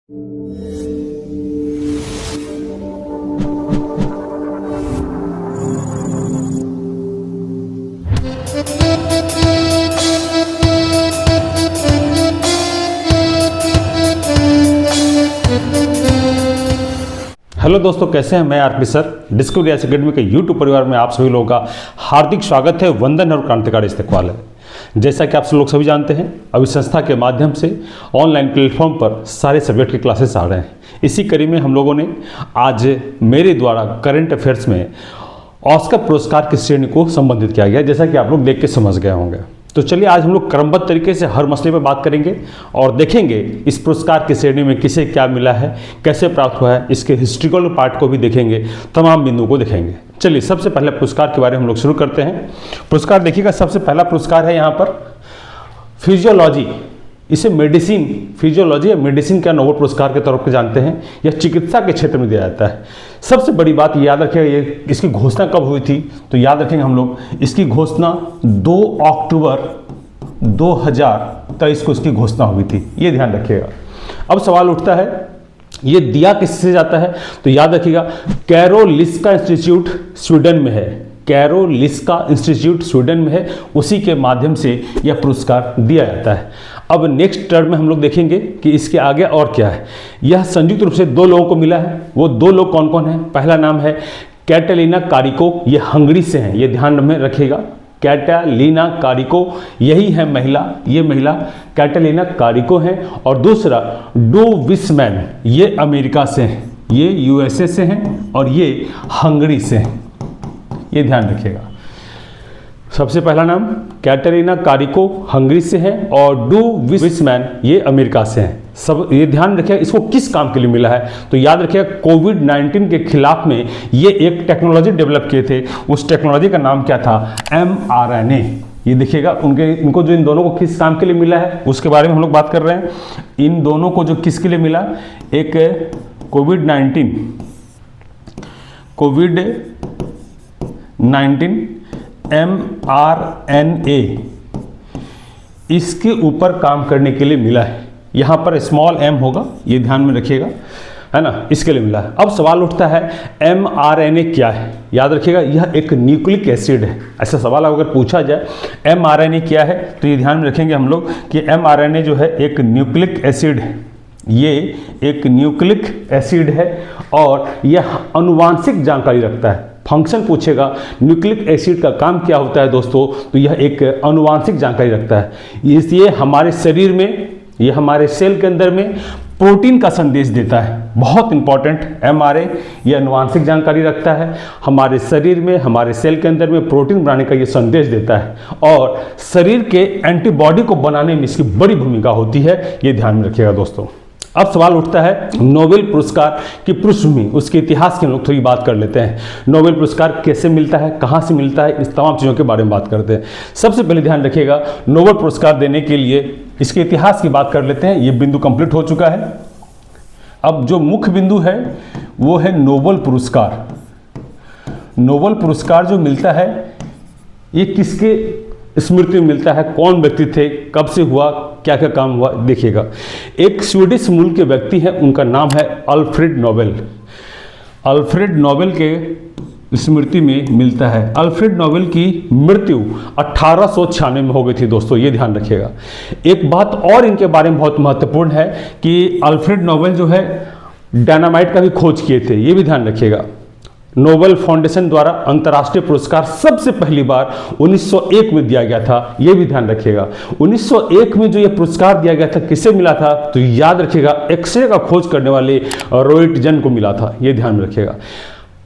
Hello दोस्तों, कैसे हैं? मैं आरपी सर डिस्कवरी एकेडमी के यूट्यूब परिवार में आप सभी लोगों का हार्दिक स्वागत है। वंदन और क्रांतिकारी इस्तकबाल है। जैसा कि आप लोग सभी जानते हैं, अभी संस्था के माध्यम से ऑनलाइन प्लेटफॉर्म पर सारे सब्जेक्ट के क्लासेस आ रहे हैं। इसी कड़ी में हम लोगों ने आज मेरे द्वारा करंट अफेयर्स में ऑस्कर पुरस्कार की श्रेणी को संबंधित किया गया, जैसा कि आप लोग देख के समझ गए होंगे। तो चलिए आज हम लोग क्रमबद्ध तरीके से हर मसले पर बात करेंगे और देखेंगे इस पुरस्कार की श्रेणी में किसे क्या मिला है, कैसे प्राप्त हुआ है, इसके हिस्ट्रिकल पार्ट को भी देखेंगे, तमाम बिंदुओं को देखेंगे। चलिए सबसे पहले पुरस्कार के बारे में हम लोग शुरू करते हैं। पुरस्कार देखिएगा, सबसे पहला पुरस्कार है यहाँ पर फिजियोलॉजी, इसे मेडिसिन, फिजियोलॉजी या मेडिसिन का नोबेल पुरस्कार के तौर पर जानते हैं। यह चिकित्सा के क्षेत्र में दिया जाता है। सबसे बड़ी बात याद रखिएगा, ये इसकी घोषणा कब हुई थी, तो याद रखेंगे हम लोग, इसकी घोषणा 2 अक्टूबर 2023 को इसकी घोषणा हुई थी, ये ध्यान रखिएगा। अब सवाल उठता है, ये दिया किससे जाता है, तो याद रखिएगा कैरोलिस्का इंस्टीट्यूट स्वीडन में है। कैरोलिस्का इंस्टीट्यूट स्वीडन में है, उसी के माध्यम से यह पुरस्कार दिया जाता है। अब नेक्स्ट टर्म में हम लोग देखेंगे कि इसके आगे और क्या है। यह संयुक्त रूप से 2 लोगों को मिला है। वो 2 लोग कौन कौन हैं? पहला नाम है कैटालिना कारिको, ये हंगरी से हैं, ये ध्यान में रखिएगा। कैटालिना कारिको, यही है महिला, ये महिला कैटालिना कारिको हैं। और दूसरा डू विसमैन, ये अमेरिका से हैं, ये यूएसए से हैं और ये हंगरी से हैं, ये ध्यान रखिएगा। सबसे पहला नाम कैटरीना कारिको हंगरी से हैं और डू विसमैन ये अमेरिका से हैं। सब ये ध्यान रखिएगा। इसको किस काम के लिए मिला है, तो याद रखिएगा कोविड-19 के खिलाफ में ये एक टेक्नोलॉजी डेवलप किए थे। उस टेक्नोलॉजी का नाम क्या था? mRNA। ये देखिएगा इनको जो इन दोनों को किस काम के लिए मिला है उसके बारे में हम लोग बात कर रहे हैं। इन दोनों को जो किसके लिए मिला, एक कोविड-19 mRNA इसके ऊपर काम करने के लिए मिला है। यहाँ पर स्मॉल m होगा, ये ध्यान में रखिएगा, है ना, इसके लिए मिला है। अब सवाल उठता है mRNA क्या है। याद रखिएगा यह एक न्यूक्लिक एसिड है। ऐसा सवाल अगर पूछा जाए mRNA क्या है, तो ये ध्यान में रखेंगे हम लोग कि mRNA जो है एक न्यूक्लिक एसिड है। ये एक न्यूक्लिक एसिड है और यह अनुवांशिक जानकारी रखता है। फंक्शन पूछेगा न्यूक्लिक एसिड का काम क्या होता है दोस्तों, तो यह एक अनुवांशिक जानकारी रखता है। इसलिए हमारे शरीर में, यह हमारे सेल के अंदर में प्रोटीन का संदेश देता है। बहुत इंपॉर्टेंट, mRNA यह अनुवांशिक जानकारी रखता है। हमारे शरीर में, हमारे सेल के अंदर में प्रोटीन बनाने का यह संदेश देता है और शरीर के एंटीबॉडी को बनाने में इसकी बड़ी भूमिका होती है, ये ध्यान में रखिएगा दोस्तों। अब सवाल उठता है नोबेल पुरस्कार की पृष्ठभूमि, उसके इतिहास की हम लोग थोड़ी बात कर लेते हैं। नोबेल पुरस्कार कैसे मिलता है, कहाँ से मिलता है, इस तमाम चीज़ों के बारे में बात करते हैं। सबसे पहले ध्यान रखिएगा, नोबेल पुरस्कार देने के लिए इसके इतिहास की बात कर लेते हैं। ये बिंदु कंप्लीट हो चुका है। अब जो मुख्य बिंदु है वो है नोबेल पुरस्कार। नोबेल पुरस्कार जो मिलता है ये किसके स्मृति में मिलता है, कौन व्यक्ति थे, कब से हुआ, क्या क्या काम हुआ, देखिएगा। एक स्वीडिश मूल के व्यक्ति हैं, उनका नाम है अल्फ्रेड नोबेल। अल्फ्रेड नोबेल के स्मृति में मिलता है। अल्फ्रेड नोबेल की मृत्यु 1896 में हो गई थी दोस्तों, ये ध्यान रखिएगा। एक बात और इनके बारे में बहुत महत्वपूर्ण है कि अल्फ्रेड नोबेल जो है डायनामाइट का भी खोज किए थे, ये भी ध्यान रखिएगा। नोबेल फाउंडेशन द्वारा अंतर्राष्ट्रीय पुरस्कार सबसे पहली बार 1901 में दिया गया था, यह भी ध्यान रखिएगा। 1901 में जो यह पुरस्कार दिया गया था किसे मिला था, तो याद रखिएगा एक्सरे का खोज करने वाले रॉयटजन को मिला था, यह ध्यान में रखिएगा।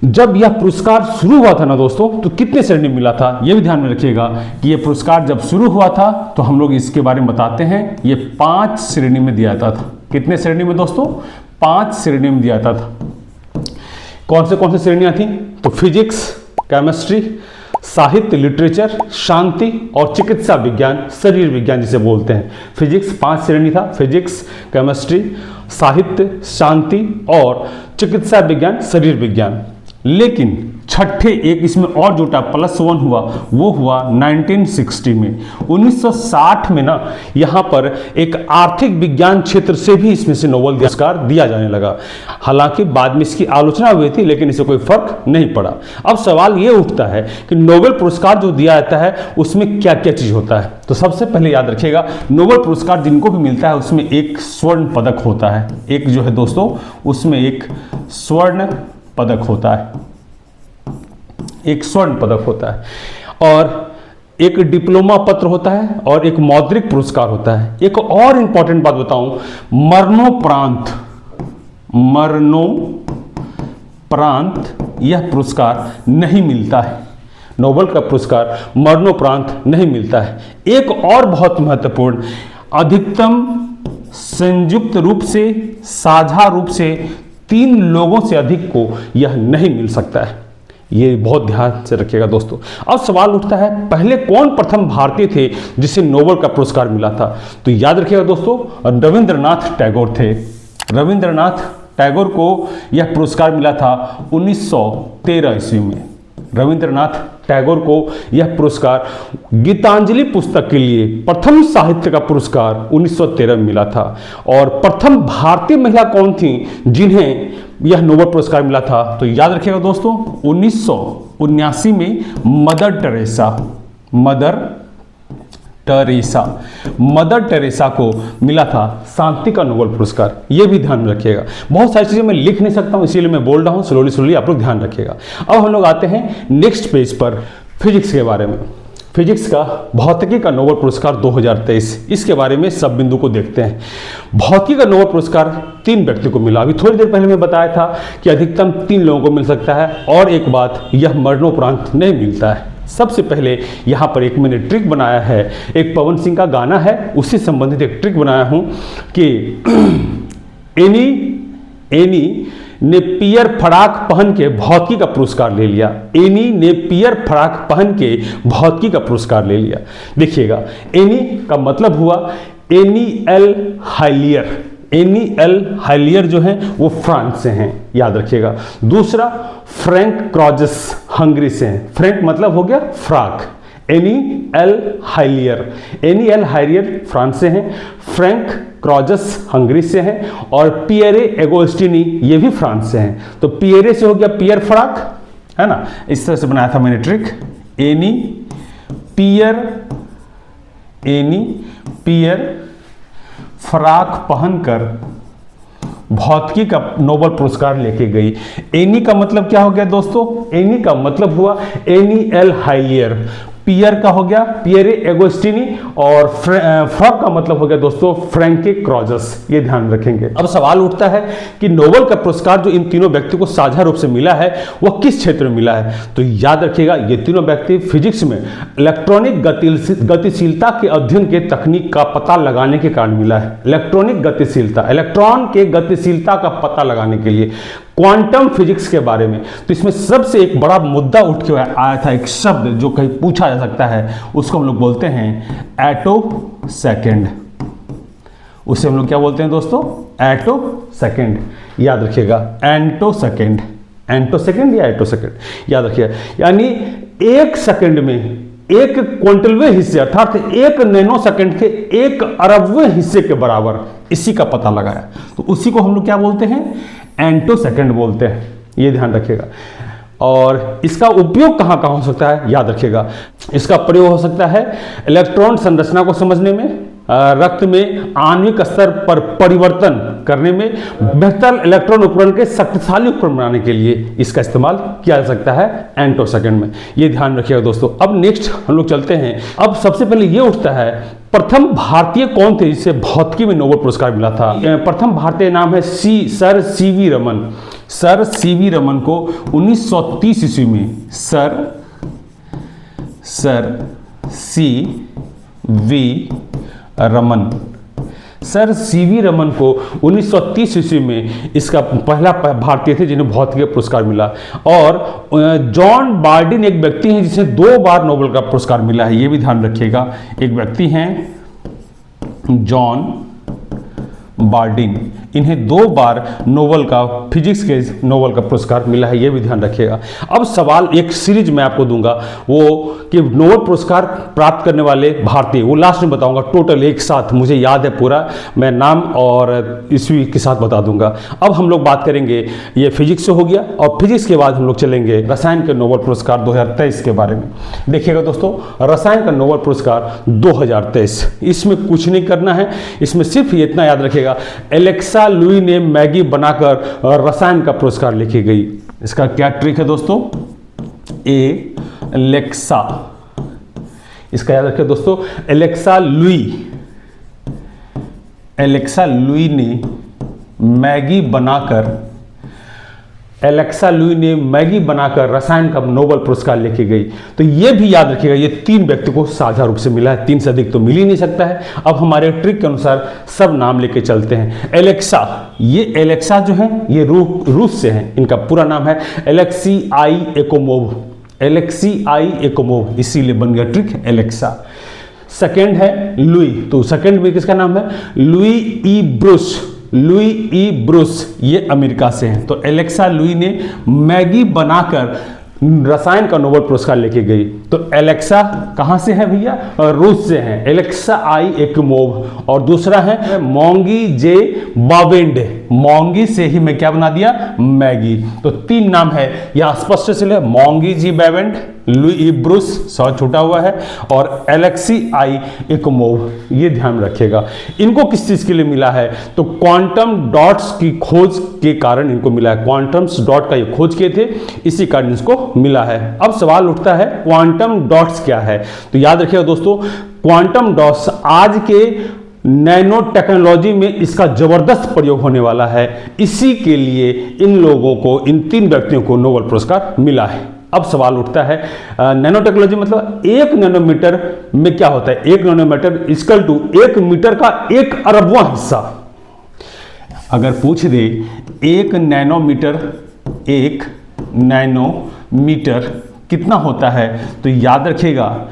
जब यह पुरस्कार शुरू हुआ था ना दोस्तों, तो कितने श्रेणी में मिला था, यह भी ध्यान में रखिएगा कि यह पुरस्कार जब शुरू हुआ था तो हम लोग इसके बारे में बताते हैं। यह 5 श्रेणी में दिया जाता था। कितने श्रेणी में दोस्तों? 5 श्रेणी में दिया जाता था। कौन से श्रेणियां थी, तो फिजिक्स, केमिस्ट्री, साहित्य, लिटरेचर, शांति और चिकित्सा विज्ञान, शरीर विज्ञान जिसे बोलते हैं। फिजिक्स 5 श्रेणी था, फिजिक्स, केमिस्ट्री, साहित्य, शांति और चिकित्सा विज्ञान, शरीर विज्ञान। लेकिन छठे एक इसमें और जुटा +1 हुआ, वो हुआ 1960 में। 1960 में ना यहाँ पर एक आर्थिक विज्ञान क्षेत्र से भी इसमें से नोबेल पुरस्कार दिया जाने लगा। हालांकि बाद में इसकी आलोचना हुई थी, लेकिन इसे कोई फर्क नहीं पड़ा। अब सवाल ये उठता है कि नोबेल पुरस्कार जो दिया जाता है उसमें क्या क्या चीज होता है। तो सबसे पहले याद रखिएगा, नोबेल पुरस्कार जिनको भी मिलता है उसमें एक स्वर्ण पदक होता है। एक जो है दोस्तों, उसमें एक स्वर्ण पदक होता है, एक स्वर्ण पदक होता है, और एक डिप्लोमा पत्र होता है, और एक मौद्रिक पुरस्कार होता है। एक और इंपॉर्टेंट बात बताऊं, मरणोपरांत यह पुरस्कार नहीं मिलता है। नोबेल का पुरस्कार मरणोपरांत नहीं मिलता है। एक और बहुत महत्वपूर्ण, अधिकतम संयुक्त रूप से, साझा रूप से 3 लोगों से अधिक को यह नहीं मिल सकता है। ये बहुत ध्यान से रखिएगा दोस्तों। अब सवाल उठता है, पहले कौन प्रथम भारतीय थे जिसे नोबेल का पुरस्कार मिला था? तो याद रखिएगा दोस्तों, रविंद्रनाथ टैगोर थे। रविंद्रनाथ टैगोर को यह पुरस्कार मिला था 1913 ईस्वी में। रविंद्रनाथ टैगोर को यह पुरस्कार गीतांजलि पुस्तक के लिए प्रथम साहित्य का पुरस्कार 1913 में मिला था। और प्रथम भारतीय महिला कौन थी जिन्हें यह नोबेल पुरस्कार मिला था? तो याद रखिएगा दोस्तों, 1979 में मदर टेरेसा को मिला था शांति का नोबेल पुरस्कार। यह भी ध्यान में रखिएगा। बहुत सारी चीजें मैं लिख नहीं सकता हूं, इसीलिए मैं बोल रहा हूं, स्लोली आप लोग ध्यान रखिएगा। अब हम लोग आते हैं नेक्स्ट पेज पर, फिजिक्स के बारे में। फिजिक्स का भौतिकी का नोबेल पुरस्कार 2023, इसके बारे में सब बिंदु को देखते हैं। भौतिकी का नोबेल पुरस्कार 3 व्यक्ति को मिला। अभी थोड़ी देर पहले मैं बताया था कि अधिकतम 3 लोगों को मिल सकता है। और एक बात, यह मरणोपरांत नहीं मिलता है। सबसे पहले यहाँ पर एक मैंने ट्रिक बनाया है, एक पवन सिंह का गाना है, उससे संबंधित एक ट्रिक बनाया हूँ कि एनी ने पियर फराक पहन के भौतिकी का पुरस्कार ले लिया। एनी ने पियर फराक पहन के भौतिकी का पुरस्कार ले लिया। देखिएगा, एनी का मतलब हुआ एनी एल हाइलियर। एनी एल हाइलियर जो है वो फ्रांस से हैं, याद रखिएगा। दूसरा, फ्रैंक क्रॉजस हंगरी से हैं। फ्रैंक मतलब हो गया फ्राक। एनी एल हाइलियर फ्रांस से हैं। फ्रैंक क्रॉजस हंगरी से हैं। और पियरे एगोस्टिनी ये भी फ्रांस से हैं। तो पियरे से हो गया पियर फ्राक, है ना। इस तरह से बनाया था मैंने ट्रिक। एनी पियर फराक पहनकर भौतिकी का नोबेल पुरस्कार लेके गई। एनी का मतलब क्या हो गया दोस्तों? एनी का मतलब हुआ एनी एल हाइलियर। पियर का हो गया पियरे एगोस्टिनी। और फ्रॉक का मतलब हो गया दोस्तों फ्रैंके क्रॉजस। ये ध्यान रखेंगे। अब सवाल उठता है कि नोबेल का पुरस्कार जो इन तीनों व्यक्तियों को साझा रूप से मिला है वह किस क्षेत्र में मिला है? तो याद रखिएगा, ये तीनों व्यक्ति फिजिक्स में इलेक्ट्रॉनिक गतिशीलता के अध्ययन के तकनीक का पता लगाने के कारण मिला है। इलेक्ट्रॉनिक गतिशीलता, इलेक्ट्रॉन के गतिशीलता का पता लगाने के लिए, क्वांटम फिजिक्स के बारे में। तो इसमें सबसे एक बड़ा मुद्दा उठ के आया था, एक शब्द जो कहीं पूछा जा सकता है, उसको हम लोग बोलते हैं एटो सेकेंड। उसे हम लोग क्या बोलते हैं दोस्तों? एटो सेकेंड। याद रखिएगा, एंटो सेकेंड या एटो सेकेंड, याद रखिएगा। यानी 1 सेकेंड में 1 क्वांटलवें हिस्से अर्थात 1 नैनो सेकेंड के 1 अरबवें हिस्से के बराबर इसी का पता लगाया। तो उसी को हम लोग क्या बोलते हैं? एंटो सेकेंड बोलते हैं। ये ध्यान रखिएगा। और इसका उपयोग कहाँ कहाँ हो सकता है? याद रखिएगा, इसका प्रयोग हो सकता है इलेक्ट्रॉन संरचना को समझने में, रक्त में आणविक स्तर पर परिवर्तन करने में, बेहतर इलेक्ट्रॉन उपकरण के शक्तिशाली उपकरण बनाने के लिए इसका इस्तेमाल किया जा सकता है एंटो सेकेंड में। ये ध्यान रखिएगा दोस्तों। अब नेक्स्ट हम लोग चलते हैं। अब सबसे पहले ये उठता है, प्रथम भारतीय कौन थे जिसे भौतिकी में नोबेल पुरस्कार मिला था? प्रथम भारतीय नाम है sir CV Raman. Sir CV Raman को 1930 ईस्वी में सर सीवी रमन को 1930 ईस्वी में इसका पहला भारतीय थे जिन्हें भौतिकी पुरस्कार मिला। और जॉन बार्डिन एक व्यक्ति हैं जिसे 2 बार नोबेल का पुरस्कार मिला है। ये भी ध्यान रखिएगा। एक व्यक्ति हैं जॉन बार्डिन, इन्हें 2 बार नोबेल का फिजिक्स के नोबेल का पुरस्कार मिला है, ये भी ध्यान रखिएगा। अब सवाल एक सीरीज मैं आपको दूंगा वो कि नोबेल पुरस्कार प्राप्त करने वाले भारतीय, वो लास्ट में बताऊंगा टोटल एक साथ, मुझे याद है पूरा, मैं नाम और ईस्वी के साथ बता दूंगा। अब हम लोग बात करेंगे, ये फिजिक्स से हो गया, और फिजिक्स के बाद हम लोग चलेंगे रसायन के नोबेल पुरस्कार 2023 के बारे में। देखिएगा दोस्तों, रसायन का नोबेल पुरस्कार 2023, इसमें कुछ नहीं करना है, इसमें सिर्फ ये इतना याद रखिएगा, एलेक्सा लुई ने मैगी बनाकर रसायन का पुरस्कार लेके गई। इसका क्या ट्रिक है दोस्तों, एलेक्सा, इसका याद रखिए दोस्तों, एलेक्सा लुई ने मैगी बनाकर रसायन का नोबेल पुरस्कार लेके गई। तो ये भी याद रखिएगा, ये 3 व्यक्ति को साझा रूप से मिला है, 3 से अधिक तो मिल ही नहीं सकता है। अब हमारे ट्रिक के अनुसार सब नाम लेके चलते हैं। एलेक्सा, ये एलेक्सा जो है ये रूस से हैं, इनका पूरा नाम है एलेक्सीआई एकमोव, इसीलिए बन गया ट्रिक एलेक्सा। सेकेंड है लुई, तो सेकेंड में किसका नाम है, लुई ई ब्रूस, ये अमेरिका से हैं। तो एलेक्सा लुई ने मैगी बनाकर रसायन का नोबेल पुरस्कार लेके गई। तो एलेक्सा कहाँ से है भैया, रूस से हैं, एलेक्सीआई एकमोव। और दूसरा है मोंगी जे बावेंडे, मोंगी से ही मैं क्या बना दिया, मैगी। तो 3 नाम है, यह स्पष्ट से ले, मोंगी जी बावेंड, लुई ब्रूस, सौ छूटा हुआ है, और एलेक्सीआई एकमोव, ये ध्यान रखिएगा। इनको किस चीज के लिए मिला है, तो क्वांटम डॉट्स की खोज के कारण इनको मिला है, क्वांटम डॉट का ये खोज किए थे, इसी कारण इसको मिला है। अब सवाल उठता है क्वांटम डॉट्स क्या है, तो याद रखिएगा दोस्तों, क्वांटम डॉट्स आज के नैनो टेक्नोलॉजी में इसका जबरदस्त प्रयोग होने वाला है, इसी के लिए इन लोगों को, इन 3 व्यक्तियों को नोबेल पुरस्कार मिला है। अब सवाल उठता है, नैनो टेक्नोलॉजी मतलब 1 नैनोमीटर में क्या होता है, 1 नैनोमीटर इक्वल टू 1 मीटर का 1 अरबवां हिस्सा। अगर पूछ दे 1 नैनोमीटर कितना होता है, तो याद रखिएगा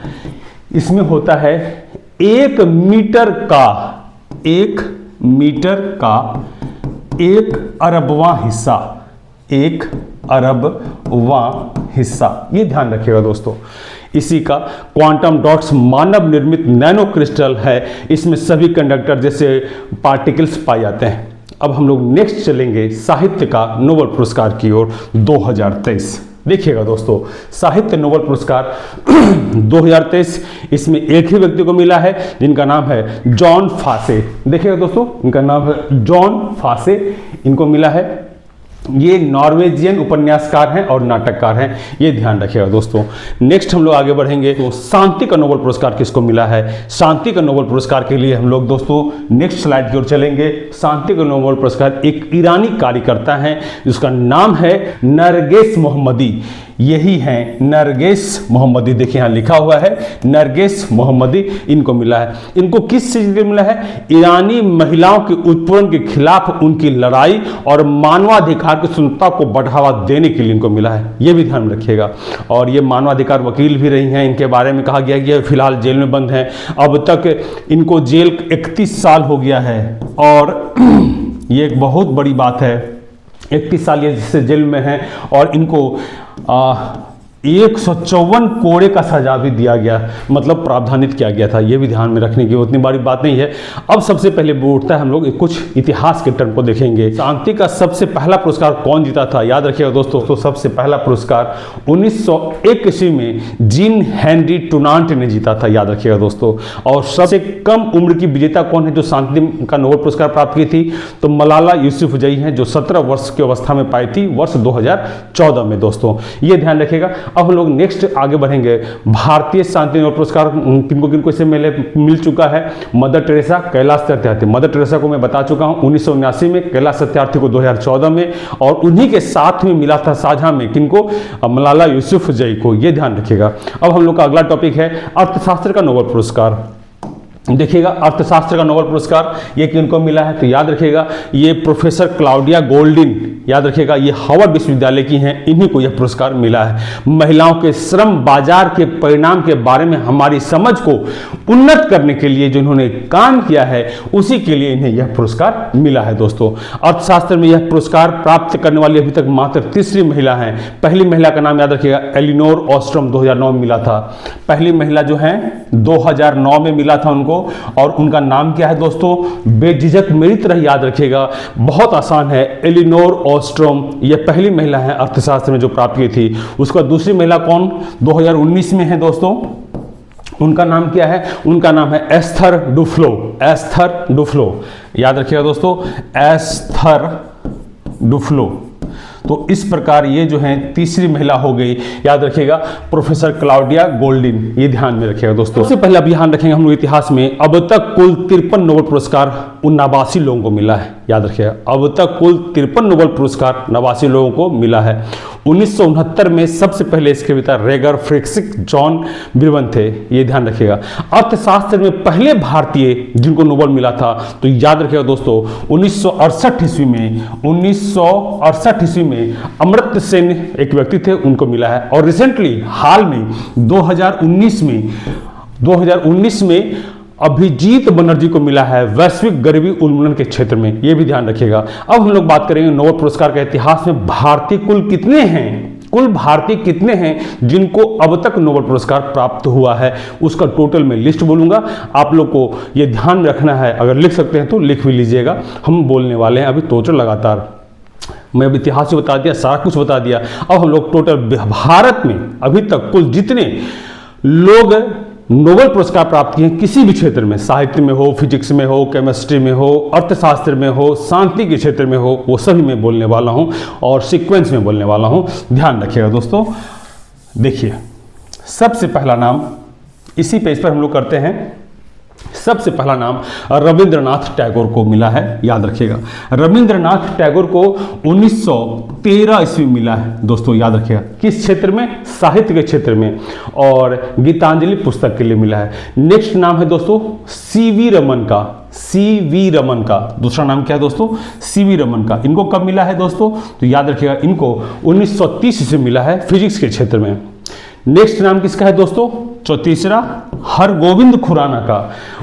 इसमें होता है 1 मीटर का 1 अरबवां हिस्सा, 1 अरबवां हिस्सा, ये ध्यान रखिएगा दोस्तों। इसी का क्वांटम डॉट्स मानव निर्मित नैनो क्रिस्टल है, इसमें सभी कंडक्टर जैसे पार्टिकल्स पाए जाते हैं। अब हम लोग नेक्स्ट चलेंगे साहित्य का नोबेल पुरस्कार की ओर 2023। देखिएगा दोस्तों, साहित्य नोबेल पुरस्कार 2023, इसमें एक ही व्यक्ति को मिला है जिनका नाम है जॉन फासे। देखिएगा दोस्तों, इनका नाम है जॉन फासे, इनको मिला है। ये नॉर्वेजियन उपन्यासकार हैं और नाटककार हैं, ये ध्यान रखिएगा दोस्तों। नेक्स्ट हम लोग आगे बढ़ेंगे, तो शांति का नोबेल पुरस्कार किसको मिला है, शांति का नोबेल पुरस्कार के लिए हम लोग दोस्तों नेक्स्ट स्लाइड की ओर चलेंगे। शांति का नोबेल पुरस्कार एक ईरानी कार्यकर्ता हैं जिसका नाम है नरगिस मोहम्मदी, यही हैं नरगिस मोहम्मदी, देखिए यहाँ लिखा हुआ है नरगिस मोहम्मदी, इनको मिला है। इनको किस चीज के मिला है, ईरानी महिलाओं के उत्पीड़न के खिलाफ उनकी लड़ाई और मानवाधिकार की स्वतंत्रता को बढ़ावा देने के लिए इनको मिला है, ये भी ध्यान रखिएगा। और ये मानवाधिकार वकील भी रही हैं, इनके बारे में कहा गया कि फिलहाल जेल में बंद हैं, अब तक इनको जेल 31 साल हो गया है, और ये एक बहुत बड़ी बात है, 31 साल ये जिससे जेल में हैं, और इनको 154 कोड़े का सजा भी दिया गया, मतलब प्रावधानित किया गया था, ये भी ध्यान में रखने की उतनी बड़ी बात नहीं है। अब सबसे पहले वो उठता है, हम लोग कुछ इतिहास के टर्म को देखेंगे। शांति का सबसे पहला पुरस्कार कौन जीता था, याद रखिएगा दोस्तों, तो सबसे पहला पुरस्कार 1901 ईस्वी में जीन हेनरी टुनांट ने जीता था, याद रखिएगा दोस्तों। और सबसे कम उम्र की विजेता कौन है जो शांति का नोबेल पुरस्कार प्राप्त की थी, तो मलाला यूसुफजई हैं, जो 17 वर्ष की अवस्था में पाई थी, वर्ष 2014 में दोस्तों, ये ध्यान रखिएगा। अब हम लोग नेक्स्ट आगे बढ़ेंगे, भारतीय शांति नोबेल पुरस्कार किनको किनको इसे मिल चुका है, mother Teresa, Kailash Satyarthi. Mother Teresa को मैं बता चुका हूं 1979 में, कैलाश सत्यार्थी को 2014 में, और उन्हीं के साथ में मिला था साझा में किनको, मलाला यूसुफजई को, ये ध्यान रखिएगा। अब हम लोग का अगला टॉपिक है अर्थशास्त्र का नोबेल पुरस्कार। देखिएगा अर्थशास्त्र का नोबेल पुरस्कार ये किनको मिला है, तो याद रखिएगा ये प्रोफेसर क्लाउडिया गोल्डिन, याद रखिएगा ये हार्वर्ड विश्वविद्यालय की हैं, इन्हीं को यह पुरस्कार मिला है। महिलाओं के श्रम बाजार के परिणाम के बारे में हमारी समझ को उन्नत करने के लिए जिन्होंने काम किया है उसी के लिए इन्हें यह पुरस्कार मिला है। दोस्तों अर्थशास्त्र में यह पुरस्कार प्राप्त करने वाली अभी तक मात्र तीसरी महिला हैं। पहली महिला का नाम याद रखिएगा एलिनोर ऑस्ट्रम 2009 में मिला था। पहली महिला जो है 2009 में मिला था उनको, और उनका नाम क्या है दोस्तों, बेझिझक मेरी तरह याद रखिएगा, बहुत आसान है, एलिनोर ऑस्ट्रोम। यह पहली महिला है अर्थशास्त्र में जो प्राप्त की थी। उसका दूसरी महिला कौन 2019 में है दोस्तों, उनका नाम क्या है, उनका नाम है एस्थर डुफ्लो। एस्थर डुफ्लो याद रखिएगा दोस्तों, एस्थर डुफ्लो। तो इस प्रकार ये जो है तीसरी महिला हो गई, याद रखिएगा प्रोफेसर क्लाउडिया गोल्डिन, ये ध्यान में रखिएगा दोस्तों। सबसे पहले अब ध्यान रखेंगे हम लोग इतिहास में अब तक कुल 53 नोबेल पुरस्कार 89 लोगों को मिला है। याद रखिएगा अब तक कुल 53 नोबेल पुरस्कार 89 लोगों को मिला है। 1969 में सबसे पहले इसके पिता रेगर फ्रेडरिक जॉन बिरबन थे, ये ध्यान रखिएगा। अर्थशास्त्र में पहले भारतीय जिनको नोबेल मिला था, तो याद रखिएगा दोस्तों 1968 ईस्वी में 1968 ईस्वी में अमर्त्य सेन एक व्यक्ति थे, उनको मिला है। और रिसेंटली हाल में 2019 में अभिजीत बनर्जी को मिला है वैश्विक गरीबी उन्मूलन के क्षेत्र में, यह भी ध्यान रखिएगा। अब हम लोग बात करेंगे नोबेल पुरस्कार के इतिहास में भारतीय कुल कितने हैं, कुल भारतीय कितने हैं जिनको अब तक नोबेल पुरस्कार प्राप्त हुआ है, उसका टोटल मैं लिस्ट बोलूंगा। आप लोग को यह ध्यान में रखना है, अगर लिख सकते हैं तो लिख भी लीजिएगा। हम बोलने वाले हैं अभी टोटल लगातार, मैं अब इतिहास से बता दिया, सारा कुछ बता दिया। अब हम लोग टोटल भारत में अभी तक कुल जितने लोग नोबेल पुरस्कार प्राप्त किए हैं किसी भी क्षेत्र में, साहित्य में हो, फिजिक्स में हो, केमिस्ट्री में हो, अर्थशास्त्र में हो, शांति के क्षेत्र में हो, वो सभी मैं बोलने वाला हूं और सीक्वेंस में बोलने वाला हूं, ध्यान रखिएगा दोस्तों। देखिए सबसे पहला नाम इसी पेज पर हम लोग करते हैं, सबसे पहला नाम रविंद्रनाथ टैगोर को मिला है। याद रखिएगा रविंद्रनाथ टैगोर को 1913 ईस्वी मिला है दोस्तों, याद रखिएगा। किस क्षेत्र में, साहित्य के क्षेत्र में, और गीतांजलि पुस्तक के लिए मिला है। नेक्स्ट नाम है दोस्तों सीवी रमन का, सीवी रमन का दूसरा नाम क्या है दोस्तों, सीवी रमन का। इनको कब मिला है दोस्तों, तो याद रखिएगा इनको 1930 ईस्वी मिला है फिजिक्स के क्षेत्र में। नेक्स्ट नाम किसका है दोस्तों, तीसरा हरगोविंद खुराना का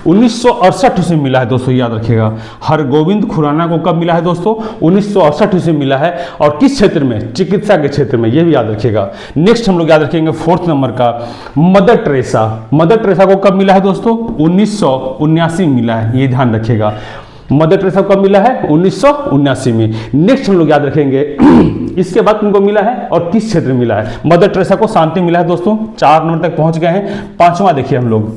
1968 से मिला है दोस्तों, याद रखिएगा। हरगोविंद खुराना को कब मिला है दोस्तों, 1968 से मिला है, और किस क्षेत्र में, चिकित्सा के क्षेत्र में, यह भी याद रखिएगा। नेक्स्ट हम लोग याद रखेंगे 4th नंबर का मदर टेरेसा। मदर टेरेसा को कब मिला है दोस्तों, 1979 मिला है, ये ध्यान रखिएगा। मदर टेरेसा कब मिला है, 1979 में। नेक्स्ट हम लोग याद रखेंगे इसके बाद उनको मिला है और किस क्षेत्र में मिला है। मदर टेरेसा को शांति मिला है दोस्तों, 4 नंबर तक पहुंच गए हैं। 5वां देखिए हम लोग,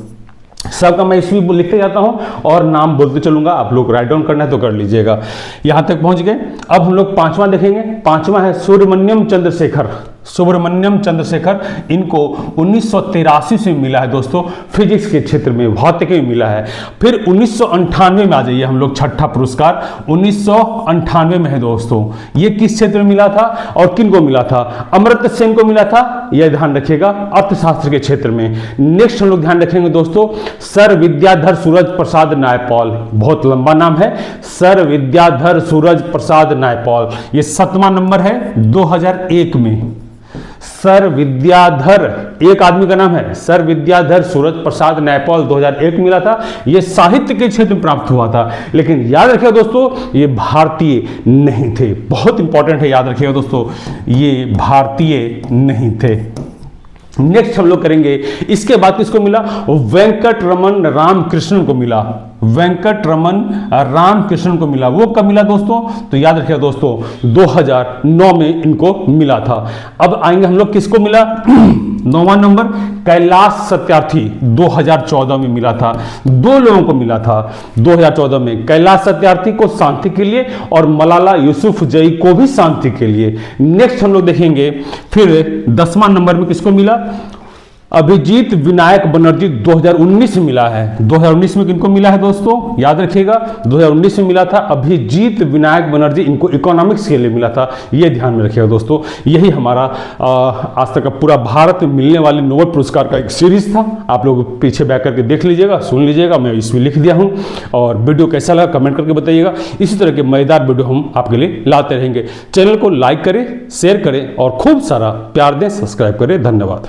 सबका मैं इसमें लिखते जाता हूं और नाम बोलते चलूंगा, आप लोग राइट डाउन करना है तो कर लीजिएगा। यहां तक पहुंच गए। अब हम लोग 5वां देखेंगे। 5वां है सुब्रमण्यम चंद्रशेखर। सुब्रमण्यम चंद्रशेखर, इनको 1983 से मिला है दोस्तों, फिजिक्स के क्षेत्र में, भौतिकी में मिला है। फिर 1998 में आ जाइए हम लोग, छठा पुरस्कार 1998 में है दोस्तों। ये किस क्षेत्र में मिला था और किन को मिला था, अमर्त्य सेन को मिला था, यह ध्यान रखिएगा, अर्थशास्त्र के क्षेत्र में। नेक्स्ट हम लोग ध्यान रखेंगे दोस्तों सर विद्याधर सूरज प्रसाद नायपॉल, बहुत लंबा नाम है, सर विद्याधर सूरज प्रसाद नायपॉल। ये 7वां नंबर है 2001 में। सर विद्याधर, एक आदमी का नाम है, सर विद्याधर सूरज प्रसाद नायपॉल 2001 मिला था। यह साहित्य के क्षेत्र में प्राप्त हुआ था, लेकिन याद रखिएगा दोस्तों ये भारतीय नहीं थे। बहुत इंपॉर्टेंट है, याद रखिएगा दोस्तों ये भारतीय नहीं थे। नेक्स्ट हम लोग करेंगे, इसके बाद किसको मिला, वेंकट रमन रामकृष्णन को मिला। वेंकट रमन रामकृष्णन को मिला। वो कब मिला दोस्तों, तो याद रखिएगा दोस्तों 2009 में इनको मिला था। अब आएंगे हम लोग किसको मिला, 9वां नंबर कैलाश सत्यार्थी 2014 में मिला था। 2 लोगों को मिला था 2014 में, कैलाश सत्यार्थी को शांति के लिए और मलाला यूसुफजई को भी शांति के लिए। नेक्स्ट हम लोग देखेंगे फिर 10वां नंबर में किसको मिला, अभिजीत विनायक बनर्जी 2019 में मिला है। 2019 में किनको मिला है दोस्तों, याद रखिएगा 2019 में मिला था अभिजीत विनायक बनर्जी, इनको इकोनॉमिक्स के लिए मिला था, ये ध्यान में रखिएगा दोस्तों। यही हमारा आज तक का पूरा भारत में मिलने वाले नोबेल पुरस्कार का एक सीरीज था। आप लोग पीछे बैक करके देख लीजिएगा, सुन लीजिएगा, मैं इसमें लिख दिया हूँ। और वीडियो कैसा लगा कमेंट करके बताइएगा। इसी तरह के मजेदार वीडियो हम आपके लिए लाते रहेंगे। चैनल को लाइक करें, शेयर करें और खूब सारा प्यार दें, सब्सक्राइब करें। धन्यवाद।